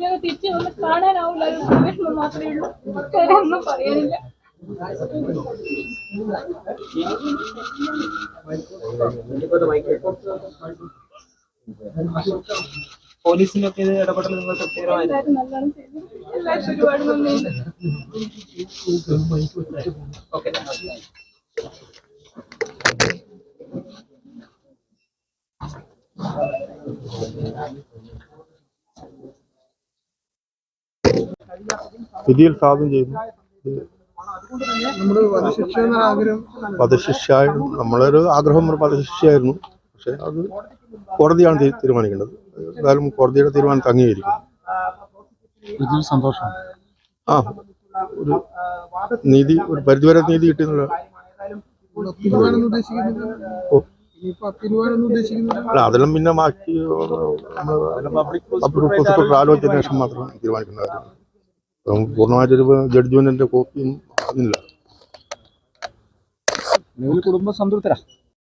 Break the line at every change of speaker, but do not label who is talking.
ഞങ്ങൾ തിരിച്ചു വന്ന് കാണാനാവില്ല. വിഷമം മാത്രമേ ഉള്ളൂ. വേറെ ഒന്നും പറയാനില്ല.
പോലീസിന്റെ ഒക്കെ ഇടപെടൽ നിങ്ങൾ
എല്ലാവരും നല്ലോണം ചെയ്തു. എല്ലാവർക്കും ഒരുപാട് നന്ദിയുണ്ട്.
ഓക്കെ.
വിധിയിൽ സ്വാഗതം ചെയ്യുന്നു. വധശിക്ഷ നമ്മളൊരു ആഗ്രഹം വധശിക്ഷയായിരുന്നു. പക്ഷെ അത് കോടതിയാണ് തീരുമാനിക്കേണ്ടത്. എന്തായാലും കോടതിയുടെ തീരുമാനത്തെ അംഗീകരിക്കും.
ഇതിൽ സന്തോഷം.
ഒരു നീതി, ഒരു പരിധിവരെ നീതി കിട്ടുന്നില്ല. അല്ല, അതെല്ലാം പിന്നെ ബാക്കി നമ്മൾ ആലോചിച്ചതിന് ശേഷം മാത്രം തീരുമാനിക്കുന്ന കാര്യം. പൂർണ്ണമായിട്ടൊരു ജഡ്ജ്മെന്റിന്റെ കോപ്പിയൊന്നും അതില്ല.
കുടുംബ സംതൃപ്തരാ.